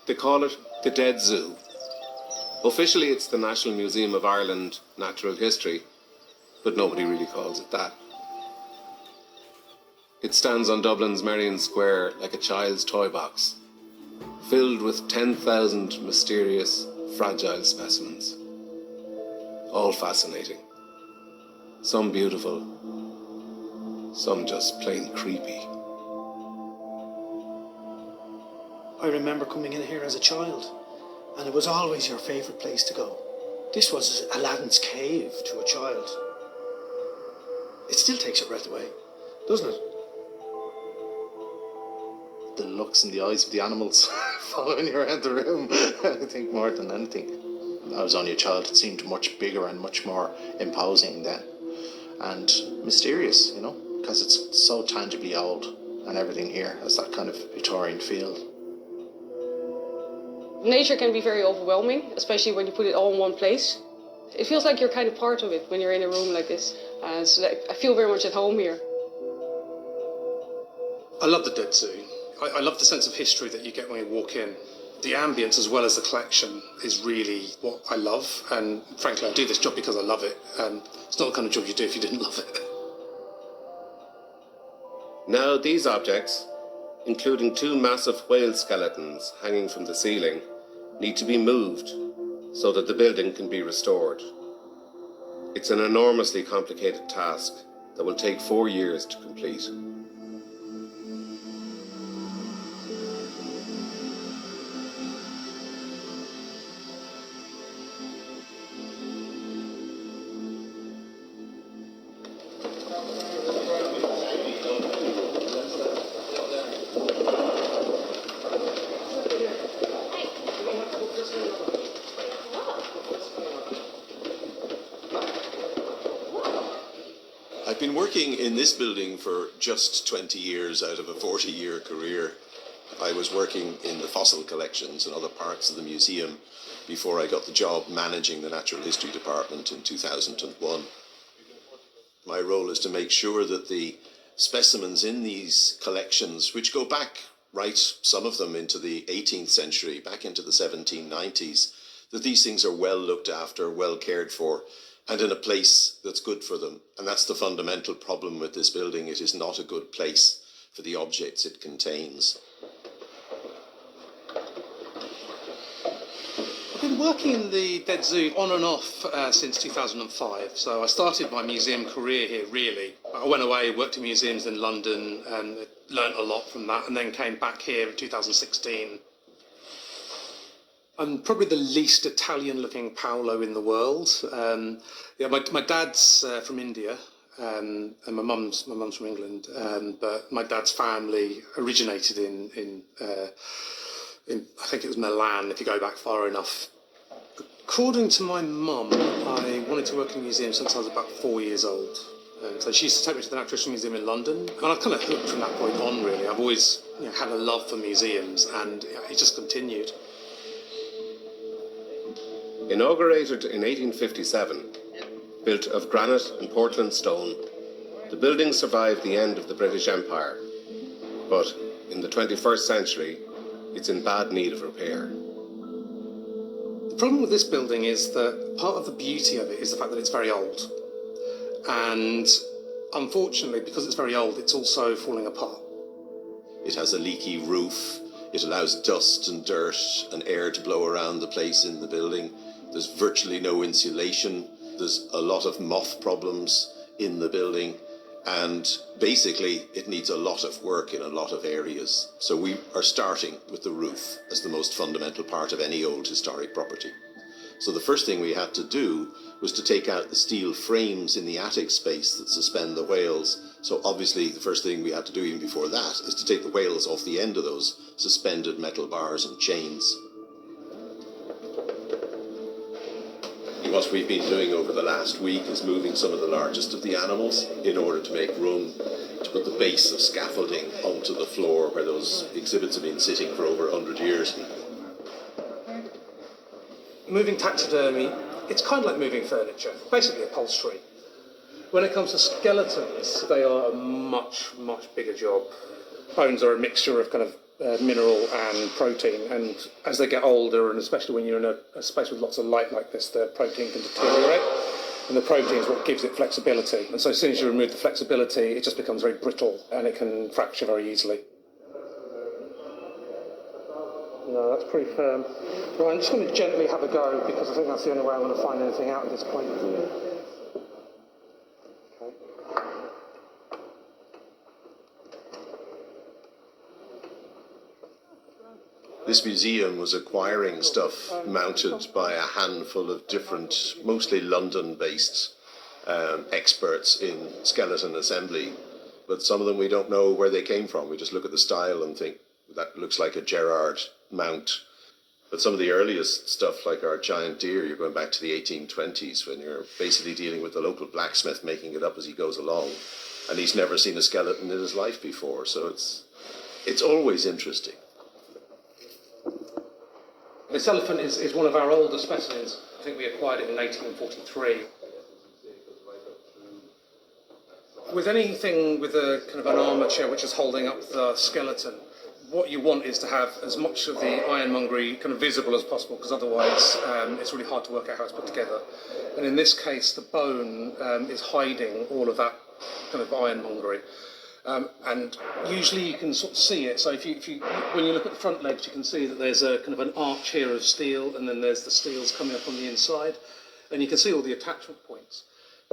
They call it the Dead Zoo. Officially, it's the National Museum of Ireland Natural History, but nobody really calls it that. It stands on Dublin's Merrion Square like a child's toy box, filled with 10,000 mysterious, fragile specimens. All fascinating. Some beautiful, some just plain creepy. I remember coming in here as a child, and it was always your favourite place to go. This was Aladdin's cave to a child. It still takes your breath away, doesn't it? The looks in the eyes of the animals following you around the room, I think, more than anything. I was only a child, it seemed much bigger and much more imposing then. And mysterious, you know, because it's so tangibly old, and everything here has that kind of Victorian feel. Nature can be very overwhelming, especially when you put it all in one place. It feels like you're kind of part of it when you're in a room like this. So I feel very much at home here. I love the Dead Zoo. I love the sense of history that you get when you walk in. The ambience as well as the collection is really what I love, and frankly I do this job because I love it, and it's not the kind of job you do if you didn't love it. Now these objects, including 2 massive whale skeletons hanging from the ceiling, need to be moved so that the building can be restored. It's an enormously complicated task that will take 4 years to complete. I've been working in this building for just 20 years out of a 40-year career. I was working in the fossil collections and other parts of the museum before I got the job managing the Natural History Department in 2001. My role is to make sure that the specimens in these collections, which go back, right, some of them into the 18th century, back into the 1790s, that these things are well looked after, well cared for, and in a place that's good for them. And that's the fundamental problem with this building. It is not a good place for the objects it contains. I've been working in the Dead Zoo on and off since 2005. So I started my museum career here, really. I went away, worked in museums in London, and learnt a lot from that, and then came back here in 2016. I'm probably the least Italian-looking Paolo in the world. My dad's from India, and my mum's from England. But my dad's family originated in I think it was Milan, if you go back far enough. According to my mum, I wanted to work in a museum since I was about 4 years old. So she used to take me to the Natural History Museum in London, and I kind of hooked from that point on, really. I've always had a love for museums, and it just continued. Inaugurated in 1857, built of granite and Portland stone, the building survived the end of the British Empire. But in the 21st century, it's in bad need of repair. The problem with this building is that part of the beauty of it is the fact that it's very old. And unfortunately, because it's very old, it's also falling apart. It has a leaky roof. It allows dust and dirt and air to blow around the place in the building. There's virtually no insulation. There's a lot of moth problems in the building. And basically, it needs a lot of work in a lot of areas. So we are starting with the roof as the most fundamental part of any old historic property. So the first thing we had to do was to take out the steel frames in the attic space that suspend the whales. So obviously, the first thing we had to do even before that is to take the whales off the end of those suspended metal bars and chains. What we've been doing over the last week is moving some of the largest of the animals in order to make room to put the base of scaffolding onto the floor where those exhibits have been sitting for over 100 years. Moving taxidermy, it's kind of like moving furniture, basically upholstery. When it comes to skeletons, they are a much, much bigger job. Bones are a mixture of kind of mineral and protein, and as they get older, and especially when you're in a space with lots of light like this, the protein can deteriorate, and the protein is what gives it flexibility. And so as soon as you remove the flexibility, it just becomes very brittle and it can fracture very easily. No, that's pretty firm. Right, I'm just going to gently have a go because I think that's the only way I'm going to find anything out at this point. This museum was acquiring stuff mounted by a handful of different, mostly London-based experts in skeleton assembly. But some of them we don't know where they came from. We just look at the style and think, that looks like a Gerard mount. But some of the earliest stuff, like our giant deer, you're going back to the 1820s when you're basically dealing with the local blacksmith making it up as he goes along. And he's never seen a skeleton in his life before. So it's always interesting. This elephant is one of our older specimens. I think we acquired it in 1843. With anything with a kind of an armature which is holding up the skeleton, what you want is to have as much of the ironmongery kind of visible as possible, because otherwise it's really hard to work out how it's put together. And in this case, the bone is hiding all of that kind of ironmongery. And usually you can sort of see it. So if you when you look at the front legs, you can see that there's a kind of an arch here of steel, and then there's the steels coming up on the inside, and you can see all the attachment points.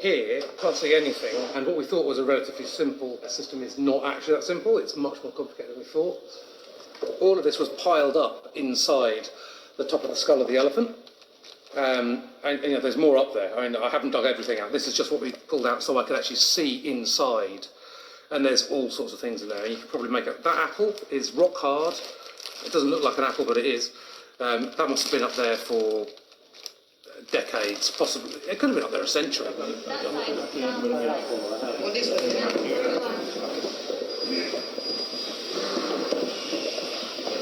Here, can't see anything, and what we thought was a relatively simple system is not actually that simple. It's much more complicated than we thought. All of this was piled up inside the top of the skull of the elephant. And you know, there's more up there. I mean, I haven't dug everything out. This is just what we pulled out so I could actually see inside. And there's all sorts of things in there. And you can probably make out that apple is rock hard. It doesn't look like an apple, but it is. That must have been up there for decades, possibly. It could have been up there a century.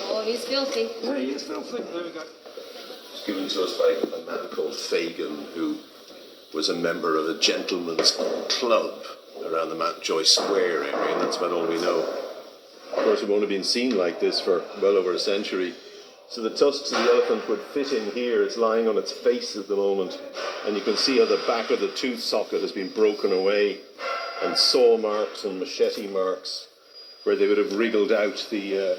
Oh, he's filthy. Yeah, he is filthy. There we go. It's given to us by a man called Fagan, who was a member of a gentleman's club around the Mountjoy Square area, and that's about all we know. Of course, it won't have been seen like this for well over a century. So the tusks of the elephant would fit in here. It's lying on its face at the moment, and you can see how the back of the tooth socket has been broken away, and saw marks and machete marks where they would have wriggled out the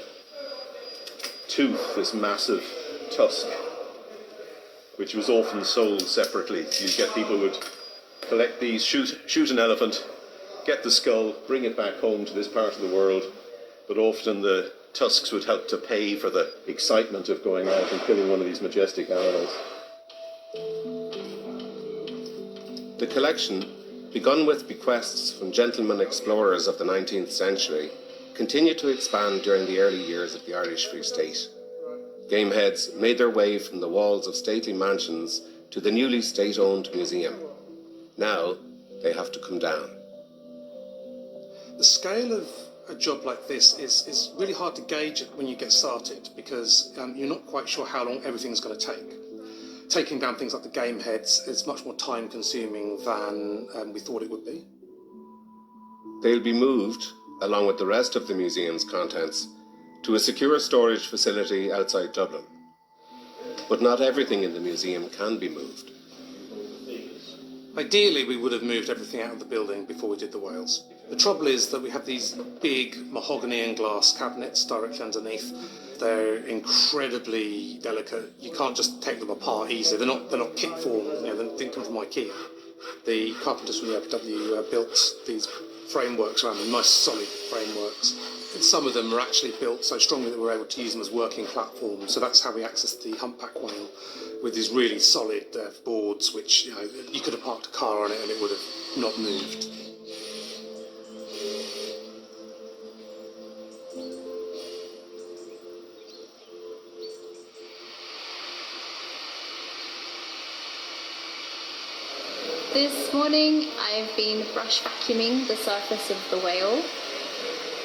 tooth, this massive tusk, which was often sold separately. You'd get people who would collect these, shoot an elephant, get the skull, bring it back home to this part of the world, but often the tusks would help to pay for the excitement of going out and killing one of these majestic animals. The collection, begun with bequests from gentlemen explorers of the 19th century, continued to expand during the early years of the Irish Free State. Gameheads made their way from the walls of stately mansions to the newly state-owned museum. Now they have to come down. The scale of a job like this is really hard to gauge when you get started, because you're not quite sure how long everything's going to take. Taking down things like the game heads is much more time consuming than we thought it would be. They'll be moved, along with the rest of the museum's contents, to a secure storage facility outside Dublin. But not everything in the museum can be moved. Ideally, we would have moved everything out of the building before we did the whales. The trouble is that we have these big mahogany and glass cabinets directly underneath. They're incredibly delicate. You can't just take them apart easily. They're not kit form. You know, they didn't come from IKEA. The carpenters from the FW built these frameworks around them, nice solid frameworks. And some of them are actually built so strongly that we're able to use them as working platforms. So that's how we accessed the humpback whale, with these really solid boards, which you could have parked a car on it and it would have not moved. This morning I've been brush vacuuming the surface of the whale.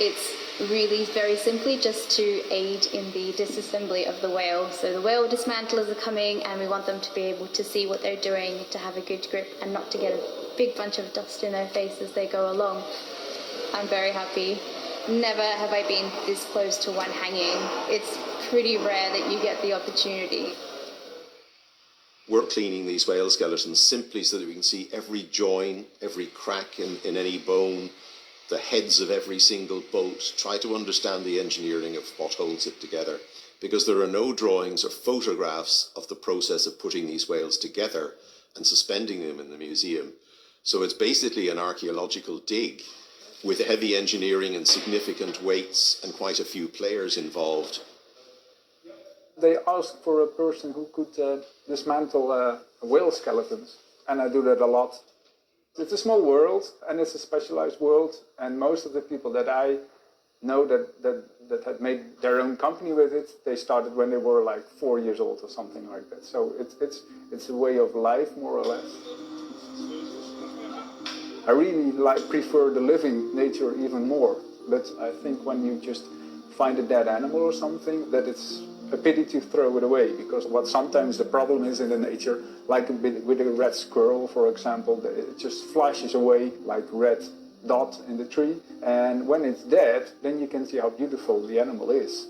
It's really very simply just to aid in the disassembly of the whale. So the whale dismantlers are coming and we want them to be able to see what they're doing, to have a good grip and not to get a big bunch of dust in their face as they go along. I'm very happy never have I been this close to one hanging. It's pretty rare that you get the opportunity. We're cleaning these whale skeletons simply so that we can see every join, every crack in any bone, the heads of every single boat, try to understand the engineering of what holds it together. Because there are no drawings or photographs of the process of putting these whales together and suspending them in the museum. So it's basically an archaeological dig with heavy engineering and significant weights and quite a few players involved. They asked for a person who could dismantle whale skeletons, and I do that a lot. It's a small world, and it's a specialized world, and most of the people that I know that had made their own company with it, they started when they were like 4 years old or something like that. So it's a way of life, more or less. I really prefer the living nature even more, but I think when you just find a dead animal or something, that it's a pity to throw it away, because what sometimes the problem is in the nature, like with a red squirrel, for example, it just flashes away like red dot in the tree, and when it's dead, then you can see how beautiful the animal is.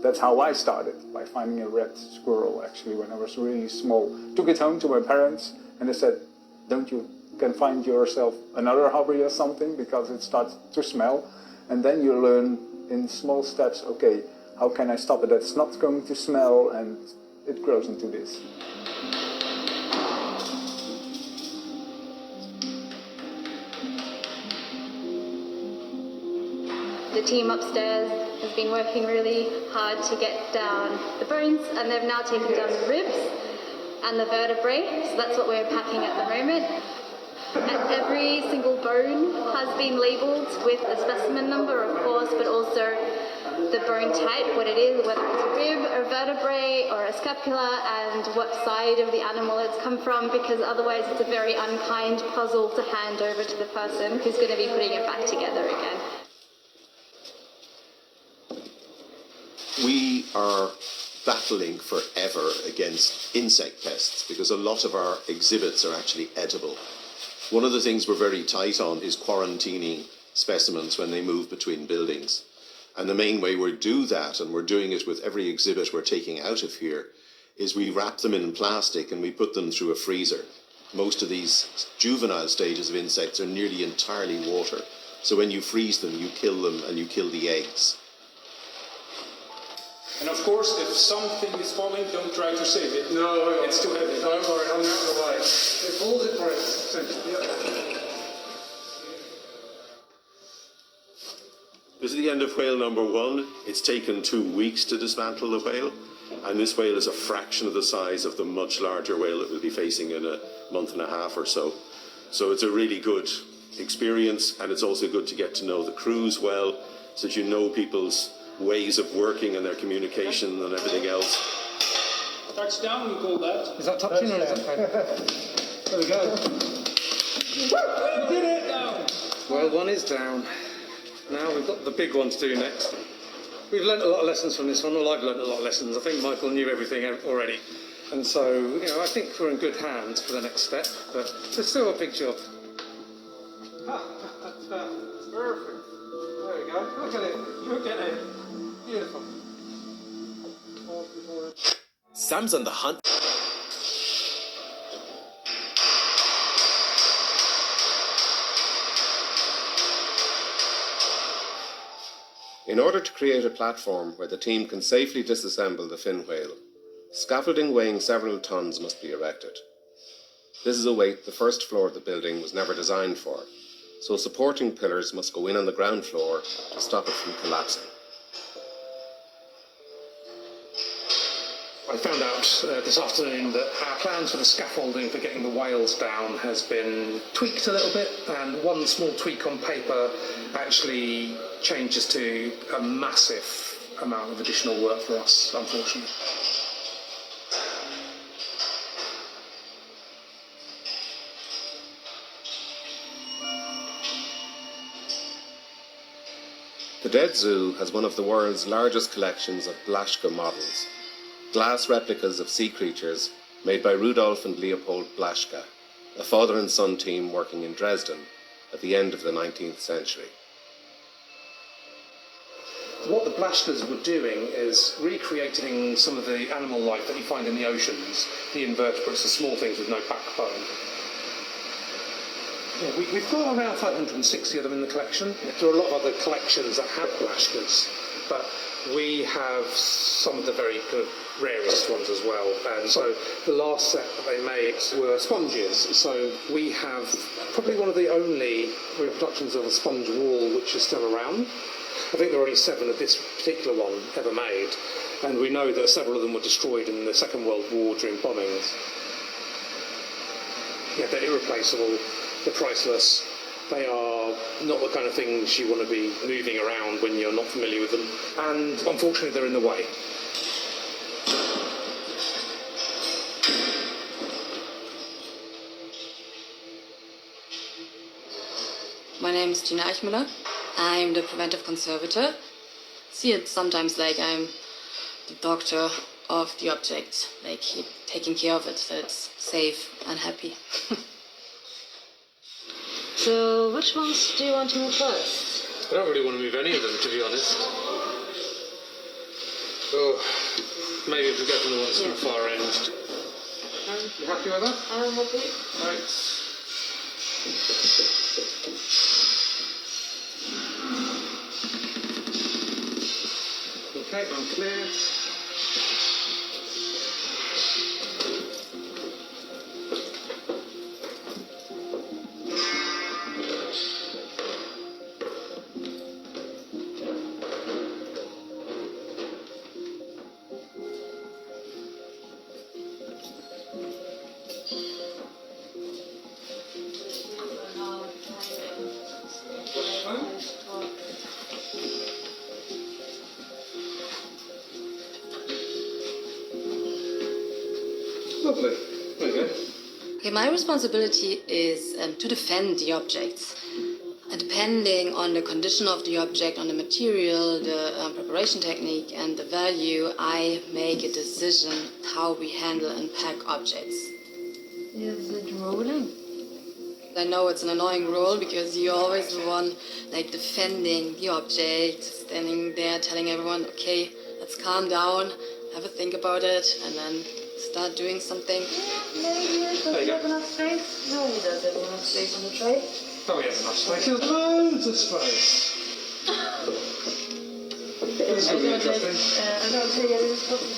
That's how I started, by finding a red squirrel, actually, when I was really small. Took it home to my parents, and they said, don't you can find yourself another hobby or something, because it starts to smell, and then you learn in small steps, okay, how can I stop it? That's not going to smell, and it grows into this. The team upstairs has been working really hard to get down the bones, and they've now taken down the ribs and the vertebrae, so that's what we're packing at the moment. And every single bone has been labelled with a specimen number, of course, but also the bone type, what it is, whether it's a rib or vertebrae or a scapula, and what side of the animal it's come from, because otherwise it's a very unkind puzzle to hand over to the person who's going to be putting it back together again. We are battling forever against insect pests because a lot of our exhibits are actually edible. One of the things we're very tight on is quarantining specimens when they move between buildings. And the main way we do that, and we're doing it with every exhibit we're taking out of here, is we wrap them in plastic and we put them through a freezer. Most of these juvenile stages of insects are nearly entirely water. So when you freeze them, you kill them and you kill the eggs. And of course, if something is falling, don't try to save it. No, it's too heavy. Don't worry, I'm not going to lie. It pulls it for it. This is the end of whale number 1. It's taken 2 weeks to dismantle the whale, and this whale is a fraction of the size of the much larger whale that we'll be facing in a month and a half or so. So it's a really good experience, and it's also good to get to know the crews well, so that you know people's ways of working and their communication and everything else. Touchdown, we call that. Is that touching or is that fine? There we go. We did it! Down. Well, one is down. Now we've got the big one to do next. We've learnt a lot of lessons from this one. Well, I've learnt a lot of lessons. I think Michael knew everything already. And so, you know, I think we're in good hands for the next step, but it's still a big job. That's perfect. There we go. Look at it. Look at it. Beautiful. Sam's on the hunt. In order to create a platform where the team can safely disassemble the fin whale, scaffolding weighing several tons must be erected. This is a weight the first floor of the building was never designed for, so supporting pillars must go in on the ground floor to stop it from collapsing. I found out this afternoon that our plans for the scaffolding for getting the whales down has been tweaked a little bit, and one small tweak on paper actually changes to a massive amount of additional work for us, unfortunately. The Dead Zoo has one of the world's largest collections of Blaschka models, glass replicas of sea creatures made by Rudolf and Leopold Blaschka, a father and son team working in Dresden at the end of the 19th century. What the Blashkas were doing is recreating some of the animal life that you find in the oceans, the invertebrates, the small things with no backbone. Yeah, we've got around 560 of them in the collection. There are a lot of other collections that have Blashkas, but we have some of the very good rarest ones as well. And so the last set that they made were sponges. So we have probably one of the only reproductions of a sponge wall which is still around. I think there are only 7 of this particular one ever made, and we know that several of them were destroyed in the Second World War during bombings. Yeah, they're irreplaceable, they're priceless, they are not the kind of things you want to be moving around when you're not familiar with them, and unfortunately they're in the way. My name is Gina Eichmüller. I'm the preventive conservator. See it sometimes like I'm the doctor of the object, like taking care of it, that it's safe and happy. So, which ones do you want to move first? I don't really want to move any of them, to be honest. Oh, maybe if we go from the ones from the far end. You happy with that? I'm happy. Right. Okay, I'm clear. Lovely. There you go. Okay, my responsibility is to defend the objects. And depending on the condition of the object, on the material, the preparation technique, and the value, I make a decision how we handle and pack objects. Is it rolling? I know it's an annoying role because you're always the one like defending the object, standing there telling everyone, okay, let's calm down, have a think about it, and then start doing something. Maybe it doesn't have enough space. No, he does have enough space on the tray. Oh, we have enough space. There's loads of space. This is going to be interesting. I don't think it is possible.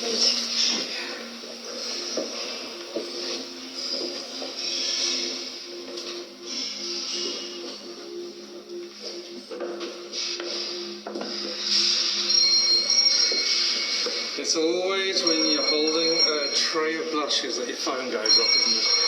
It's always when you're holding a tray of blushes that your phone goes off, isn't it? Right.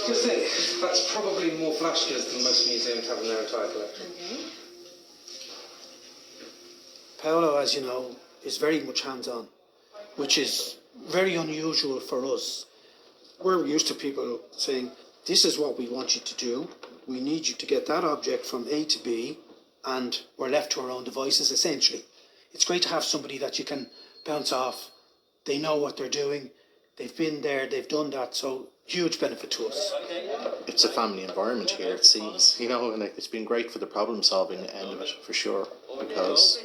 Just think, that's probably more Blashkas than most museums have in their entire collection. Okay. Paolo, as you know, is very much hands-on, which is very unusual for us. We're used to people saying, this is what we want you to do. We need you to get that object from A to B, and we're left to our own devices, essentially. It's great to have somebody that you can bounce off. They know what they're doing. They've been there, they've done that, so huge benefit to us. It's a family environment here, it seems, you know, and it's been great for the problem-solving end of it, for sure, because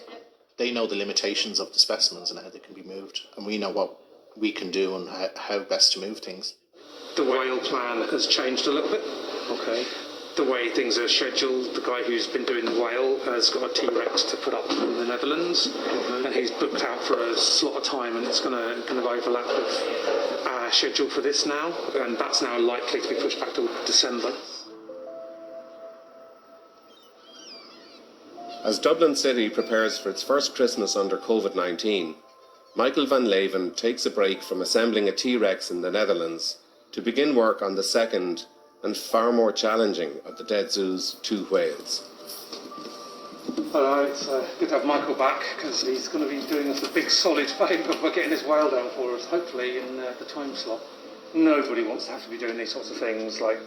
they know the limitations of the specimens and how they can be moved, and we know what we can do and how best to move things. The whale plan has changed a little bit. Okay. The way things are scheduled, the guy who's been doing the whale has got a T-Rex to put up in the Netherlands, and he's booked out for a slot of time, and it's going to overlap with our schedule for this now, and that's now likely to be pushed back to December. As Dublin City prepares for its first Christmas under COVID-19, Michael van Leeuwen takes a break from assembling a T-Rex in the Netherlands to begin work on the second and far more challenging of the Dead Zoo's 2 whales. Hello, it's good to have Michael back, because he's going to be doing us a big solid favour by getting this whale down for us, hopefully in the time slot. Nobody wants to have to be doing these sorts of things like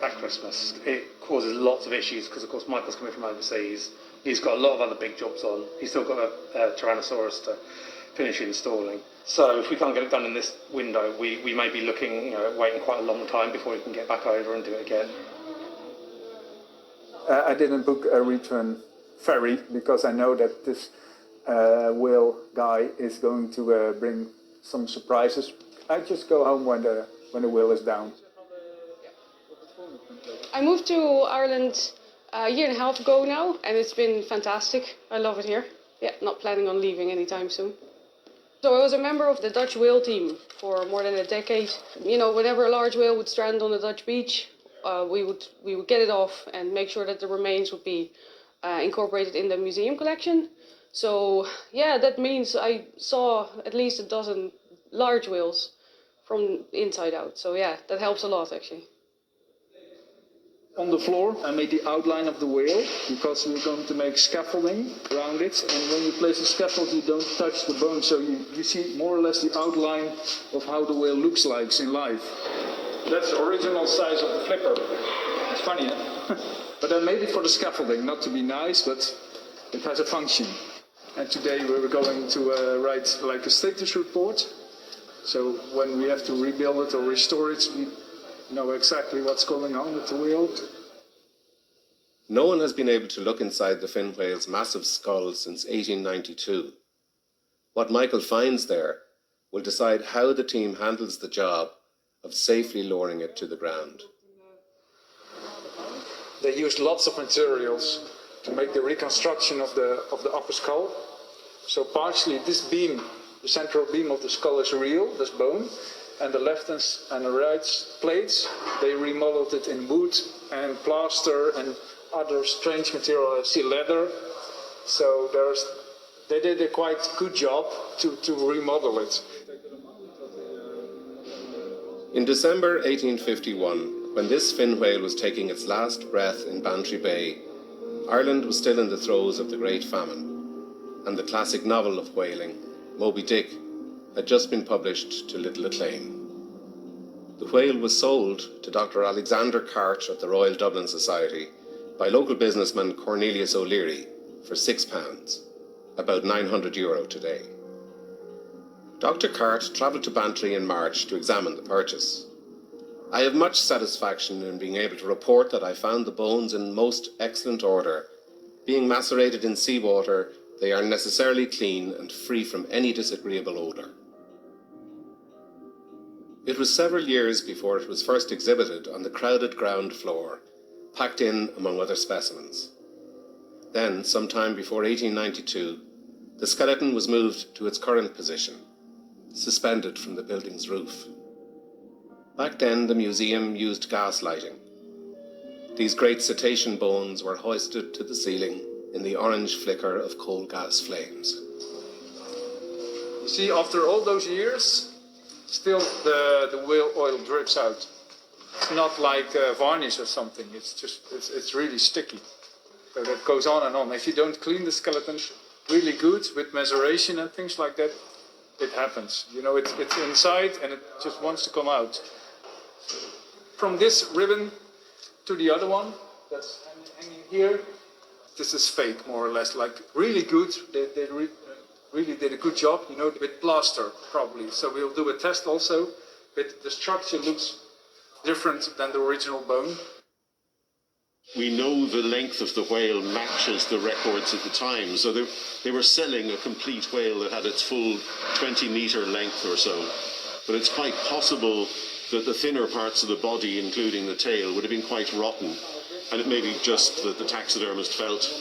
at Christmas. It causes lots of issues, because of course Michael's coming from overseas. He's got a lot of other big jobs on. He's still got a Tyrannosaurus to finish installing. So if we can't get it done in this window, we may be looking, waiting quite a long time before we can get back over and do it again. I didn't book a return ferry because I know that this whale guy is going to bring some surprises. I just go home when the whale is down. I moved to Ireland a year and a half ago now, and it's been fantastic. I love it here. Yeah, not planning on leaving anytime soon. So I was a member of the Dutch whale team for more than a decade. Whenever a large whale would strand on a Dutch beach, we would get it off and make sure that the remains would be incorporated in the museum collection. So yeah, that means I saw at least a dozen large whales from inside out. So yeah, that helps a lot actually. On the floor, I made the outline of the whale because we're going to make scaffolding around it. And when you place a scaffold, you don't touch the bone, so you see more or less the outline of how the whale looks like in life. That's the original size of the flipper. It's funny, huh? But I made it for the scaffolding, not to be nice, but it has a function. And today we're going to write like a status report. So when we have to rebuild it or restore it, we know exactly what's going on with the whale. No one has been able to look inside the fin whale's massive skull since 1892. What Michael finds there will decide how the team handles the job of safely lowering it to the ground. They used lots of materials to make the reconstruction of the upper skull. So partially this beam, the central beam of the skull is real, this bone, and the left and the right plates, they remodeled it in wood and plaster and other strange material. I see leather. So they did a quite good job to remodel it. In December 1851, when this fin whale was taking its last breath in Bantry Bay, Ireland was still in the throes of the Great Famine, and the classic novel of whaling, Moby Dick, had just been published to little acclaim. The whale was sold to Dr. Alexander Cart of the Royal Dublin Society by local businessman Cornelius O'Leary for £6, about €900 today. Dr. Cart travelled to Bantry in March to examine the purchase. I have much satisfaction in being able to report that I found the bones in most excellent order. Being macerated in seawater, they are necessarily clean and free from any disagreeable odour. It was several years before it was first exhibited on the crowded ground floor, packed in among other specimens. Then, sometime before 1892, the skeleton was moved to its current position, suspended from the building's roof. Back then, the museum used gas lighting. These great cetacean bones were hoisted to the ceiling in the orange flicker of coal gas flames. You see, after all those years, still the whale oil drips out. It's not like varnish or something. It's really sticky. So that goes on and on. If you don't clean the skeleton really good with maceration and things like that, it happens. It's inside and it just wants to come out. From this ribbon to the other one that's hanging here, this is fake, more or less. Like really good. They really did a good job, you know, with plaster probably. So we'll do a test also, but the structure looks different than the original bone. We know the length of the whale matches the records at the time, so they were selling a complete whale that had its full 20-meter length or so. But it's quite possible that the thinner parts of the body, including the tail, would have been quite rotten. And it may be just that the taxidermist felt,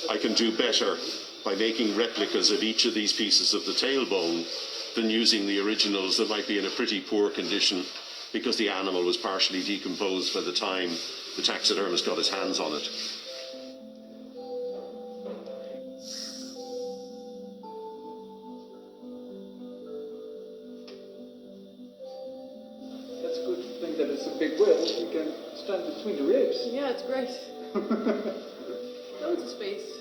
I can do better by making replicas of each of these pieces of the tailbone than using the originals that might be in a pretty poor condition because the animal was partially decomposed by the time the taxidermist got his hands on it. That's a good thing that it's a big whale. You can stand between the ribs. Yeah, it's great. Loads of space.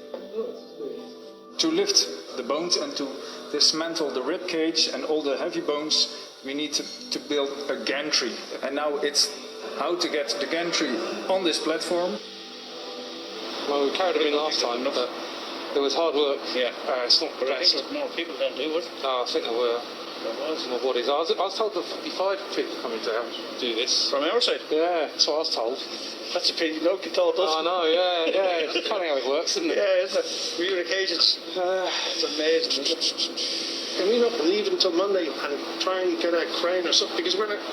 To lift the bones and to dismantle the rib cage and all the heavy bones, we need to build a gantry. And now it's how to get the gantry on this platform. Well, we carried them in last time, but it was hard work. Yeah. It's not the best. There was more people than do it. No, I think there were. There was. More bodies. I was told there were 55 people coming to do this. From our side? Yeah, that's what I was told. That's a pity. Nobody told us. I know, yeah. It's funny how it works, isn't it? Yeah, isn't it? Real occasions. It's amazing, isn't it? Can we not leave until Monday and try and get a crane or something? Because we're not...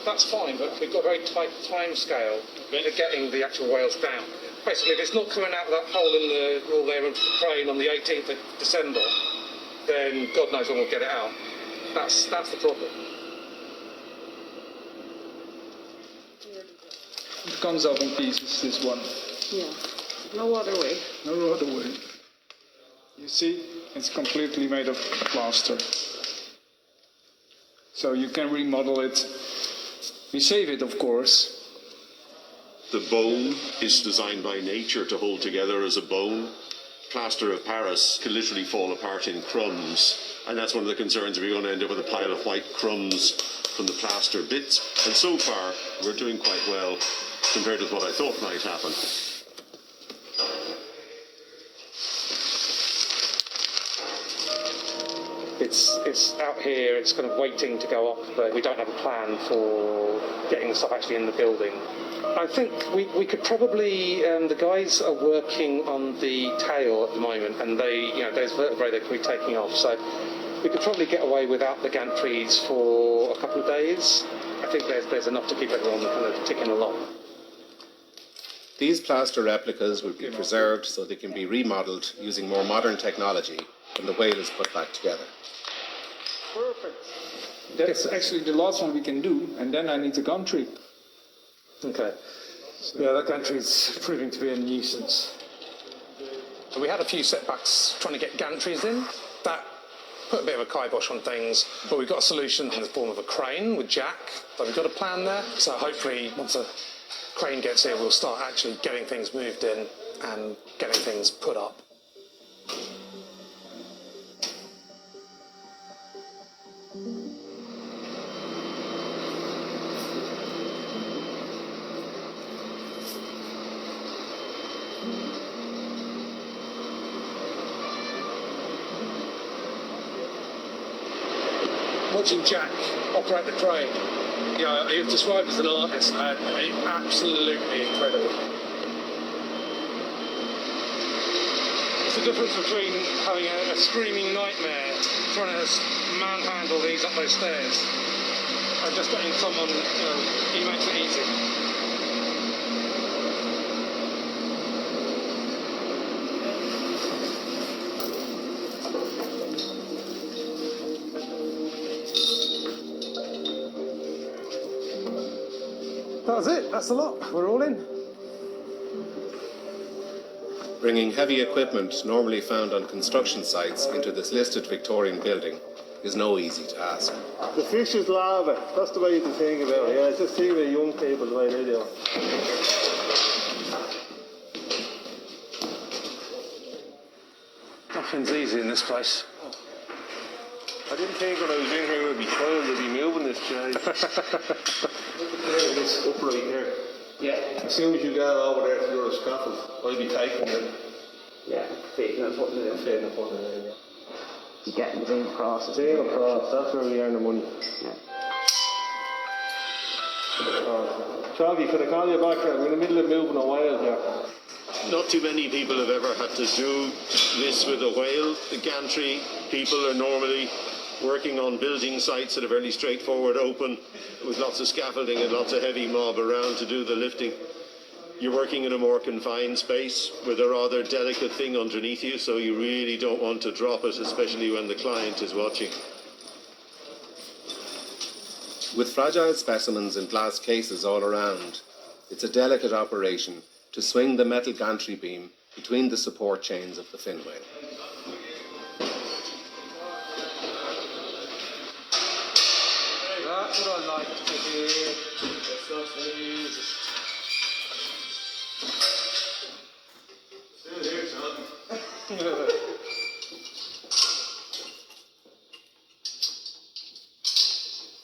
That's fine, but we've got a very tight time scale of getting the actual whales down. Basically, if it's not coming out of that hole in the wall there of the crane on the 18th of December, then God knows when we'll get it out. That's the problem. It comes up in pieces, this one. Yeah. No other way. No other way. You see, it's completely made of plaster. So you can remodel it. We save it, of course. The bone is designed by nature to hold together as a bone. Plaster of Paris can literally fall apart in crumbs, and that's one of the concerns. We're going to end up with a pile of white crumbs from the plaster bits. And so far, we're doing quite well compared with what I thought might happen. It's out here, it's kind of waiting to go up, but we don't have a plan for getting the stuff actually in the building. I think we could probably, the guys are working on the tail at the moment, and those vertebrae they could be taking off, so we could probably get away without the gantries for a couple of days. I think there's enough to keep everyone kind of ticking along. These plaster replicas will be preserved so they can be remodeled using more modern technology when the whale is put back together. Perfect. That's actually the last one we can do, and then I need a gantry. Okay. Yeah, that gantry is proving to be a nuisance. We had a few setbacks trying to get gantries in. That put a bit of a kibosh on things, but we've got a solution in the form of a crane with Jack. So we've got a plan there. So hopefully, once a crane gets here, we'll start actually getting things moved in and getting things put up. Watching Jack operate the crane, he was described as an artist, and absolutely incredible. It's the difference between having a screaming nightmare trying to manhandle these up those stairs and just getting someone, he makes it easy. That's it, that's a lot. We're all in. Bringing heavy equipment normally found on construction sites into this listed Victorian building is no easy task. The fish is lava. That's the way you can think about it. Yeah, just see the young people the way they do. Nothing's easy in this place. I didn't think when I was in here we'd be trying to be moving this chair. This up right here. Yeah. As soon as you get over there to your scaffold, I'll be taking it. Yeah, taking and putting it in. Taking and putting it in, yeah. getting the beam across. Beam across, that's where we earn the money. Yeah. Charlie, could I call you back? I'm in the middle of moving a whale here. Not too many people have ever had to do this with a whale. The gantry people are normally working on building sites that are fairly straightforward, open, with lots of scaffolding and lots of heavy mob around to do the lifting. You're working in a more confined space with a rather delicate thing underneath you, so you really don't want to drop it, especially when the client is watching. With fragile specimens in glass cases all around, it's a delicate operation to swing the metal gantry beam between the support chains of the fin whale. That's what I like to hear. Still here, son.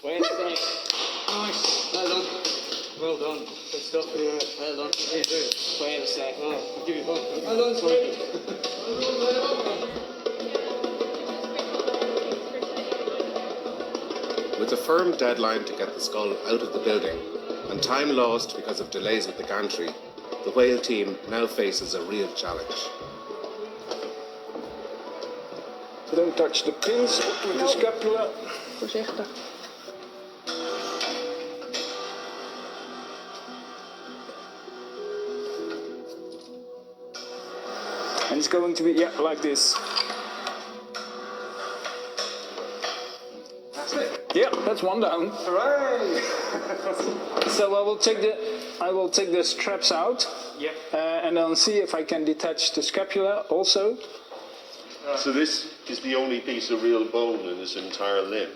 Wednesday. Nice. Well done. Well done. Good stuff. Yeah. Well done. Wednesday. Oh, I'll give you both. Well done, sorry. With a firm deadline to get the skull out of the building, and time lost because of delays with the gantry, the whale team now faces a real challenge. Don't touch the pins with the scapula. Voorzichtig. And it's going to be, yeah, like this. That's it. Yeah, that's one down. Hooray! So I will take the straps out. Yeah. And then see if I can detach the scapula also. So this is the only piece of real bone in this entire limb.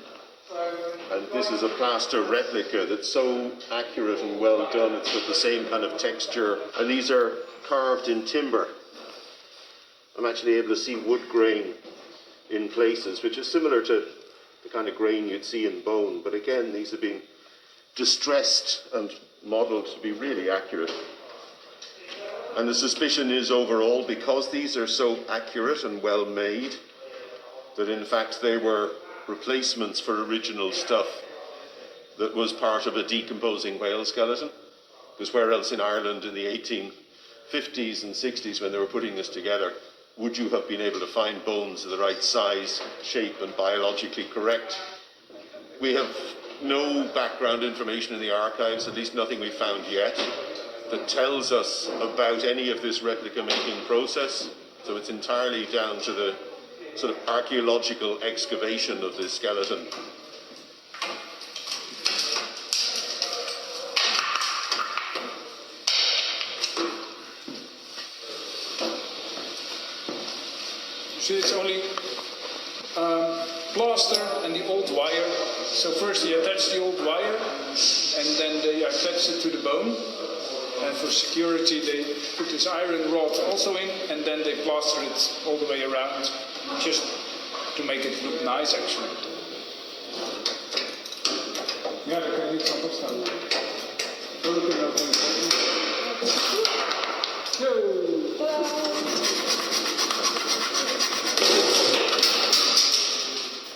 And this is a plaster replica that's so accurate and well done. It's got the same kind of texture. And these are carved in timber. I'm actually able to see wood grain in places, which is similar to the kind of grain you'd see in bone. But again, these have been distressed and modelled to be really accurate. And the suspicion is overall, because these are so accurate and well made, that in fact they were replacements for original stuff that was part of a decomposing whale skeleton. Because where else in Ireland in the 1850s and 60s, when they were putting this together, would you have been able to find bones of the right size, shape and biologically correct? We have no background information in the archives, at least nothing we've found yet, that tells us about any of this replica making process. So it's entirely down to the sort of archaeological excavation of this skeleton. See, it's only plaster and the old wire. So first you attach the old wire and then they attach it to the bone. And for security they put this iron rod also in and then they plaster it all the way around just to make it look nice actually. Ja, daar kan je niet van opstaan. Zo kunnen we dat doen.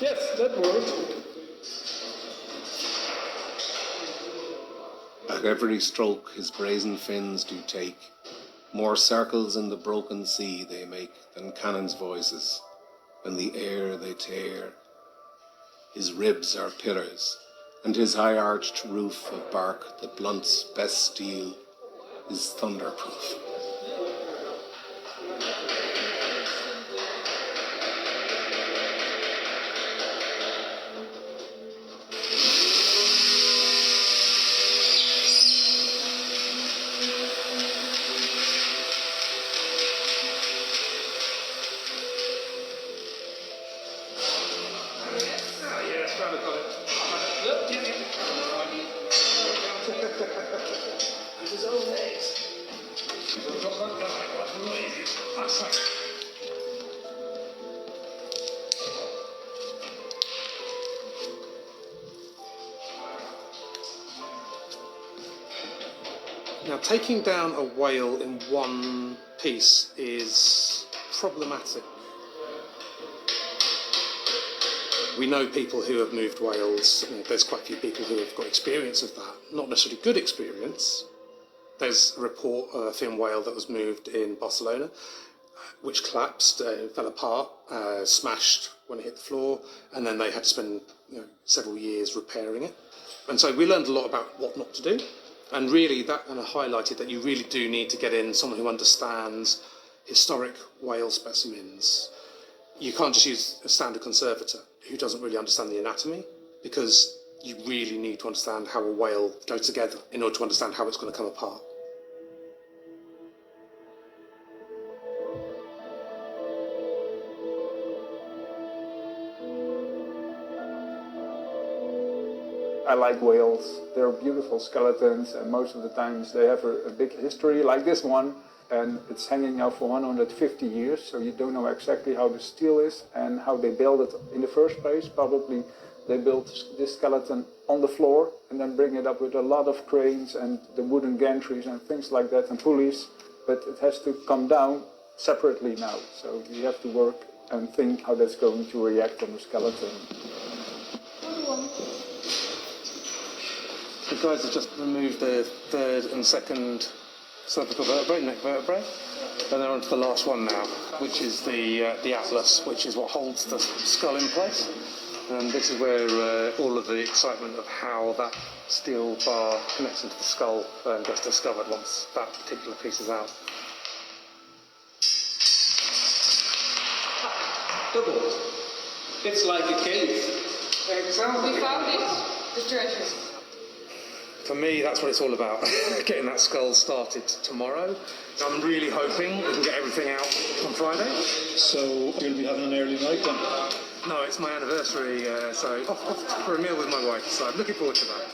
Yes, that worked. At every stroke his brazen fins do take, more circles in the broken sea they make than cannons' voices, and the air they tear. His ribs are pillars, and his high-arched roof of bark that blunts best steel is thunderproof. Now, taking down a whale in one piece is problematic. We know people who have moved whales. There's quite a few people who have got experience of that. Not necessarily good experience. There's a report of a fin whale that was moved in Barcelona, which collapsed, fell apart, smashed when it hit the floor, and then they had to spend several years repairing it. And so we learned a lot about what not to do, and really that kind of highlighted that you really do need to get in someone who understands historic whale specimens. You can't just use a standard conservator who doesn't really understand the anatomy, because you really need to understand how a whale goes together in order to understand how it's going to come apart. I like whales. They're beautiful skeletons, and most of the times they have a big history, like this one, and it's hanging now for 150 years, so you don't know exactly how the steel is and how they built it in the first place. Probably they built this skeleton on the floor and then bring it up with a lot of cranes and the wooden gantries and things like that and pulleys, but it has to come down separately now, so you have to work and think how that's going to react on the skeleton. The guys have just removed the third and second cervical vertebrae, neck vertebrae, and they're on to the last one now, which is the atlas, which is what holds the skull in place. And this is where all of the excitement of how that steel bar connects into the skull gets discovered once that particular piece is out. Double. It's like a cave. We found it. The treasure. For me, that's what it's all about, getting that skull started tomorrow. I'm really hoping we can get everything out on Friday. So you'll be having an early night then? No, it's my anniversary, so off for a meal with my wife, so I'm looking forward to that.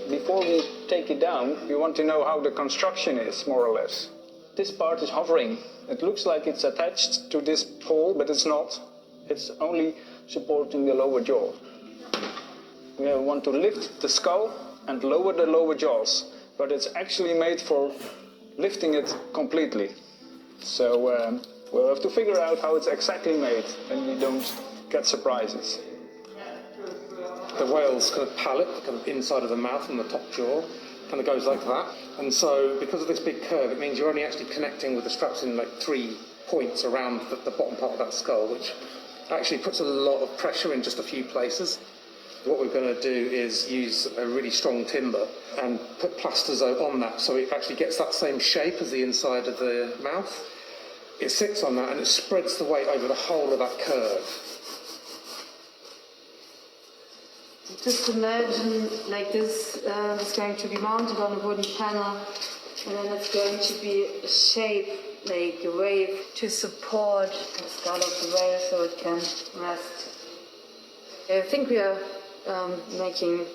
Before we take it down, we want to know how the construction is, more or less. This part is hovering. It looks like it's attached to this pole, but it's not. It's only supporting the lower jaw. We want to lift the skull and lower the lower jaws, but it's actually made for lifting it completely. So we'll have to figure out how it's exactly made, and we don't get surprises. The whale's kind of palate, kind of inside of the mouth and the top jaw, kind of goes like that. And so, because of this big curve, it means you're only actually connecting with the straps in like 3 points around the bottom part of that skull, which actually puts a lot of pressure in just a few places. What we're going to do is use a really strong timber and put plastozote on that, so it actually gets that same shape as the inside of the mouth. It sits on that and it spreads the weight over the whole of that curve. Just imagine like this is going to be mounted on a wooden panel, and then it's going to be a shape, like a wave, to support the skull of the whale so it can rest. I think we are making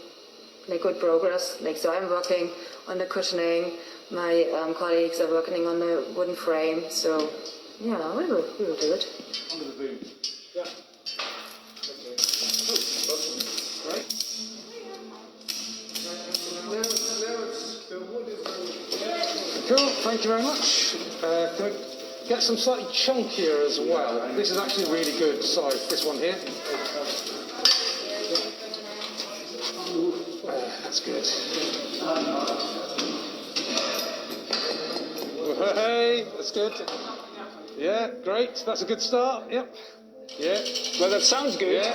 good progress. So I'm working on the cushioning, my colleagues are working on the wooden frame, so yeah, we will do it. Under the boom. Yeah. Okay. Great. Cool, thank you very much. Can we get some slightly chunkier as well? This is actually a really good size, this one here. That's good. Hey, that's good. Yeah, great. That's a good start. Yep. Yeah. Well, that sounds good.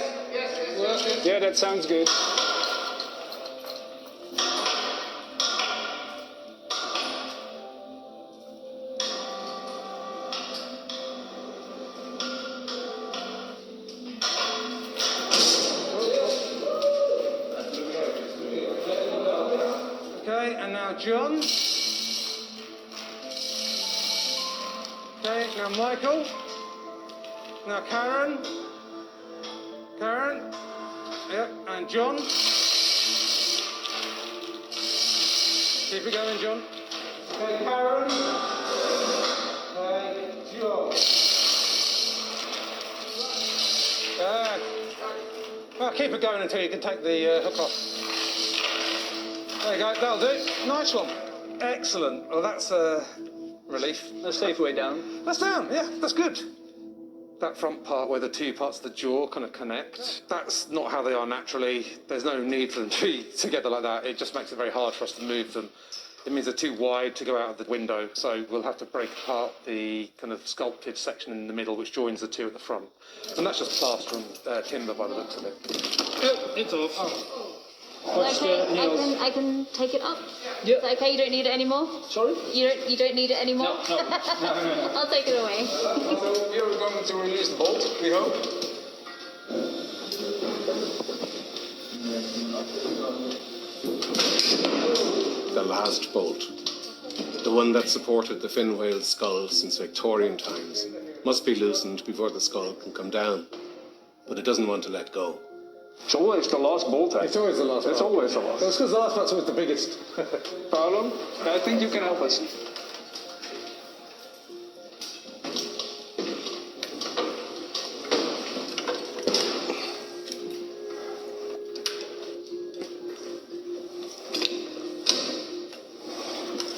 Yeah, that sounds good. Okay, and now John. Okay, now Michael. Now Karen. Karen. Yep, and John. Keep it going, John. Okay, Karen. Okay, John. Well, keep it going until you can take the hook off. There you go, that'll do. Nice one. Excellent. Well, that's a relief. That's safe way down. That's down, yeah, that's good. That front part where the two parts of the jaw kind of connect, that's not how they are naturally. There's no need for them to be together like that. It just makes it very hard for us to move them. It means they're too wide to go out of the window, so we'll have to break apart the kind of sculpted section in the middle which joins the two at the front. And that's just plaster and timber by the looks of it. Yep, it's off. Okay, I can take it up. Yep. Is that okay? You don't need it anymore? Sorry? You don't need it anymore? No. I'll take it away. So you're going to release the bolt, we hope? The last bolt, the one that supported the fin whale's skull since Victorian times, must be loosened before the skull can come down. But it doesn't want to let go. It's always the last bolt. It's always the last It's part. always the last. That's because the last part's always the biggest. Paolo, I think you can help us.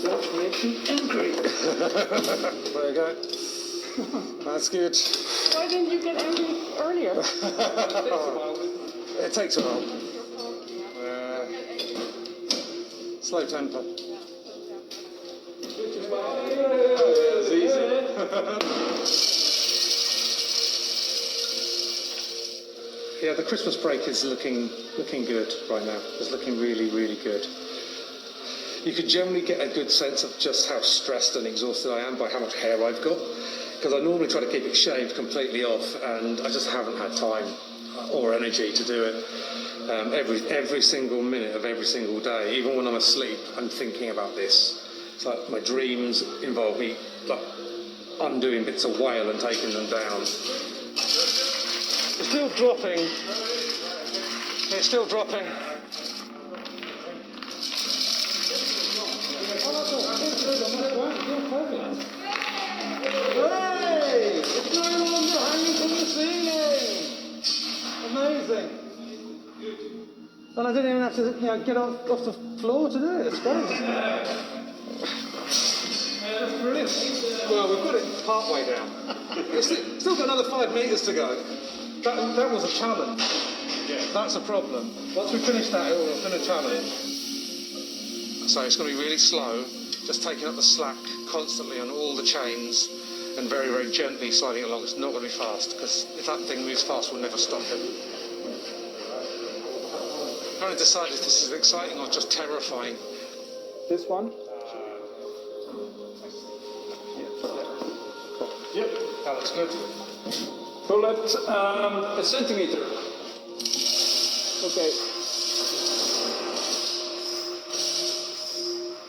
That makes you angry. There you go. That's good. Why didn't you get angry earlier? It takes a while. Slow temper. It's easy. Yeah, the Christmas break is looking good right now. It's looking really, really good. You can generally get a good sense of just how stressed and exhausted I am by how much hair I've got, because I normally try to keep it shaved completely off, and I just haven't had time or energy to do it. Every single minute of every single day, even when I'm asleep, I'm thinking about this. It's like my dreams involve me like undoing bits of whale and taking them down. It's still dropping. It's still dropping. Hey! It's no longer hanging from the ceiling! Amazing! And I didn't even have to get off the floor to do it. It's great. That's brilliant. Well, we've got it part way down. It's still got another 5 metres to go. That was a challenge. Yeah. That's a problem. Once we finish that, it will have been a challenge. So it's going to be really slow, just taking up the slack constantly on all the chains and very, very gently sliding along. It's not going to be fast, because if that thing moves fast, we'll never stop it. I'm trying to decide if this is exciting or just terrifying. This one? Yep. That looks good. Pull it a centimeter. Okay.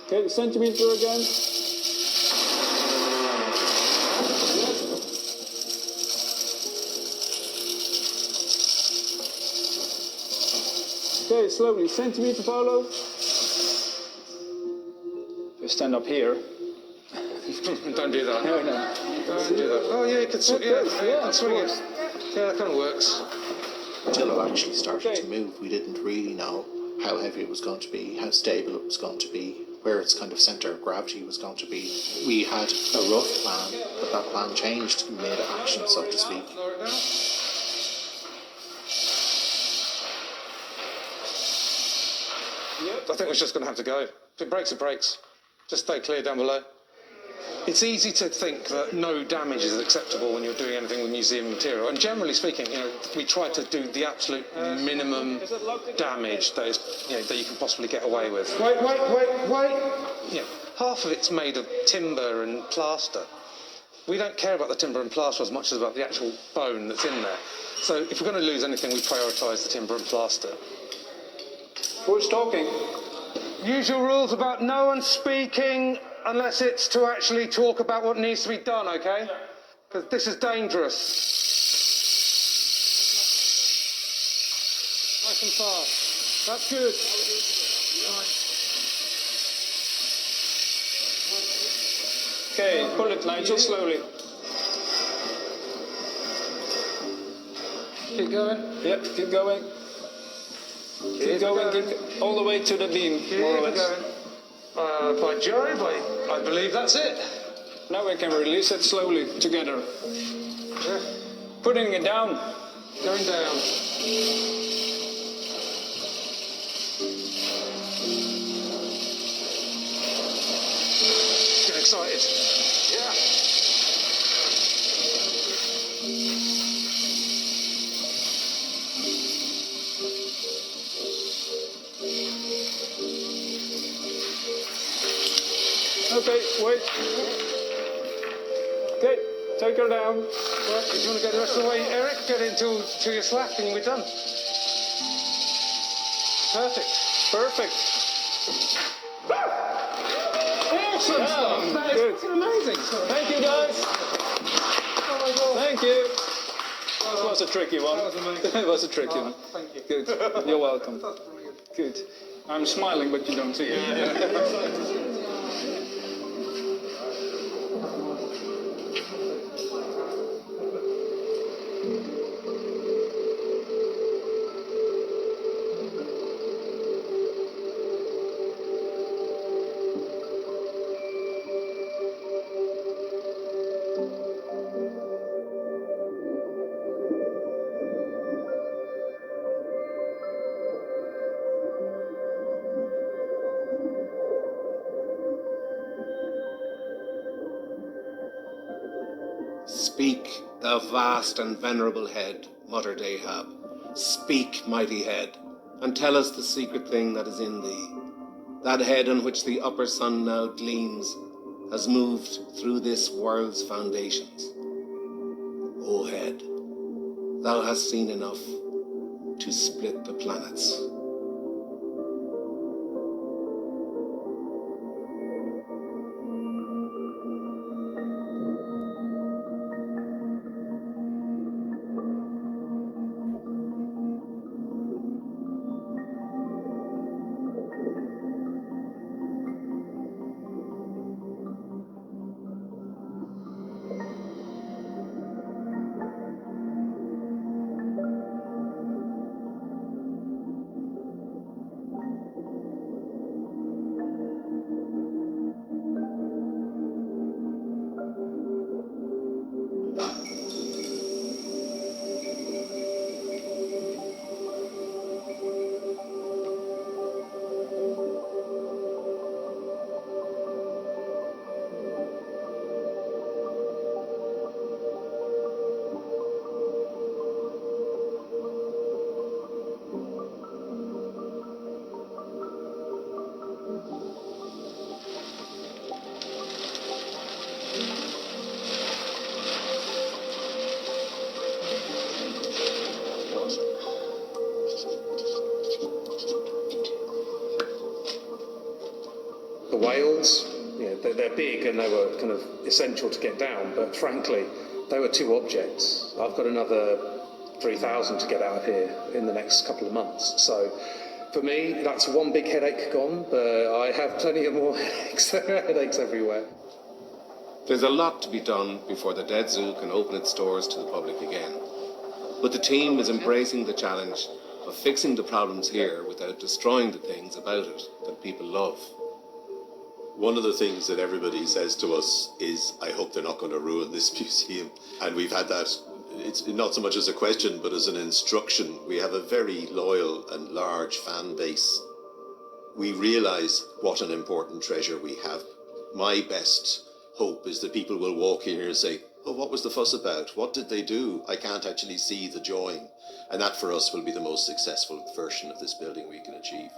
Okay, a centimeter again. Okay, slowly. Centimeter, Paolo. You stand up here. Don't do that. No. Don't do that. Oh, yeah, you can swing it. Yeah, that kind of works. Until it actually started to move, we didn't really know how heavy it was going to be, how stable it was going to be, where its kind of centre of gravity was going to be. We had a rough plan, but that plan changed mid-action, so to speak. Lower it down. I think we're just going to have to go. If it breaks, it breaks. Just stay clear down below. It's easy to think that no damage is acceptable when you're doing anything with museum material. And generally speaking, we try to do the absolute minimum damage that is, that you can possibly get away with. Wait. Half of it's made of timber and plaster. We don't care about the timber and plaster as much as about the actual bone that's in there. So if we're going to lose anything, we prioritise the timber and plaster. Who's talking? Usual rules about no one speaking unless it's to actually talk about what needs to be done, okay? Because this is dangerous. Nice and fast. That's good. Okay, pull it, Nigel, slowly. Keep going. Yep, keep going. Keep going, keep all the way to the beam, more or less. By Jove, I believe that's it. Now we can release it slowly together. Yeah. Putting it down. Going down. Get excited. Yeah. Okay, wait. Okay, take her down. Right, if you want to go the rest of the way, Eric, get into your slack and we're done. Perfect. Perfect. Awesome stuff. That is good. fucking amazing. Thank you, guys. Oh my God. Thank you. That was a tricky one. That was amazing. It was a tricky one. Thank you. Good. You're welcome. That's brilliant. Good. I'm smiling, but you don't see it. Speak, thou vast and venerable head, muttered Ahab. Speak, mighty head, and tell us the secret thing that is in thee. That head on which the upper sun now gleams has moved through this world's foundations. O head, thou hast seen enough to split the planets. The whales, they're big and they were kind of essential to get down, but frankly, they were two objects. I've got another 3,000 to get out of here in the next couple of months. So for me, that's one big headache gone, but I have plenty of more headaches. There are headaches everywhere. There's a lot to be done before the Dead Zoo can open its doors to the public again. But the team is embracing the challenge of fixing the problems here without destroying the things about it that people love. One of the things that everybody says to us is, I hope they're not going to ruin this museum. And we've had that, it's not so much as a question, but as an instruction. We have a very loyal and large fan base. We realise what an important treasure we have. My best hope is that people will walk in here and say, oh, what was the fuss about? What did they do? I can't actually see the join. And that for us will be the most successful version of this building we can achieve.